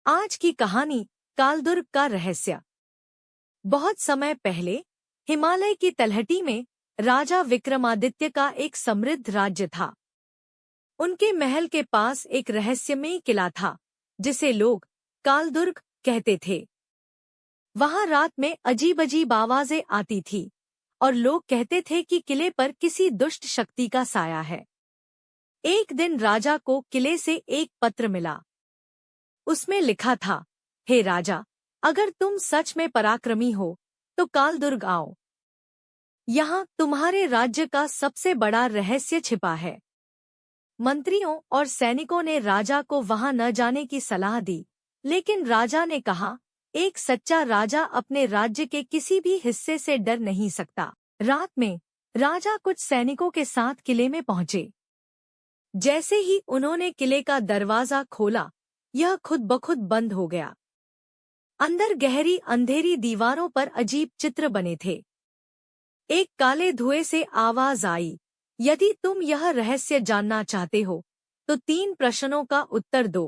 आज की कहानी कालदुर्ग का रहस्य। बहुत समय पहले हिमालय की तलहटी में राजा विक्रमादित्य का एक समृद्ध राज्य था। उनके महल के पास एक रहस्यमयी किला था जिसे लोग कालदुर्ग कहते थे। वहां रात में अजीब अजीब आवाजें आती थी और लोग कहते थे कि किले पर किसी दुष्ट शक्ति का साया है। एक दिन राजा को किले से एक पत्र मिला। उसमें लिखा था, हे राजा, अगर तुम सच में पराक्रमी हो तो कालदुर्ग आओ। यहाँ तुम्हारे राज्य का सबसे बड़ा रहस्य छिपा है। मंत्रियों और सैनिकों ने राजा को वहां न जाने की सलाह दी, लेकिन राजा ने कहा, एक सच्चा राजा अपने राज्य के किसी भी हिस्से से डर नहीं सकता। रात में राजा कुछ सैनिकों के साथ किले में पहुंचे। जैसे ही उन्होंने किले का दरवाजा खोला, यह खुद ब खुद बंद हो गया। अंदर गहरी अंधेरी दीवारों पर अजीब चित्र बने थे। एक काले धुएं से आवाज आई, यदि तुम यह रहस्य जानना चाहते हो तो 3 प्रश्नों का उत्तर दो।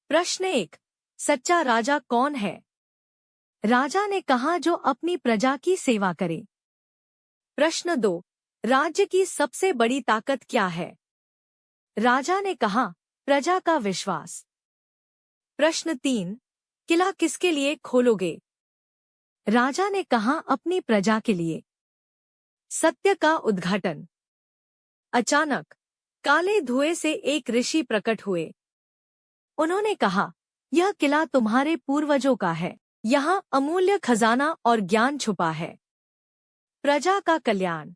प्रश्न 1, सच्चा राजा कौन है? राजा ने कहा, जो अपनी प्रजा की सेवा करे। प्रश्न 2, राज्य की सबसे बड़ी ताकत क्या है? राजा ने कहा, प्रजा का विश्वास। प्रश्न 3, किला किसके लिए खोलोगे? राजा ने कहा, अपनी प्रजा के लिए। सत्य का उद्घाटन। अचानक काले धुएं से एक ऋषि प्रकट हुए। उन्होंने कहा, यह किला तुम्हारे पूर्वजों का है। यहाँ अमूल्य खजाना और ज्ञान छुपा है। प्रजा का कल्याण।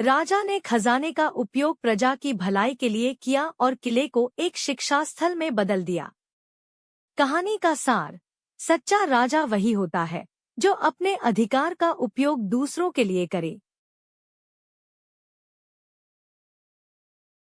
राजा ने खजाने का उपयोग प्रजा की भलाई के लिए किया और किले को एक शिक्षा स्थल में बदल दिया। कहानी का सार, सच्चा राजा वही होता है जो अपने अधिकार का उपयोग दूसरों के लिए करे।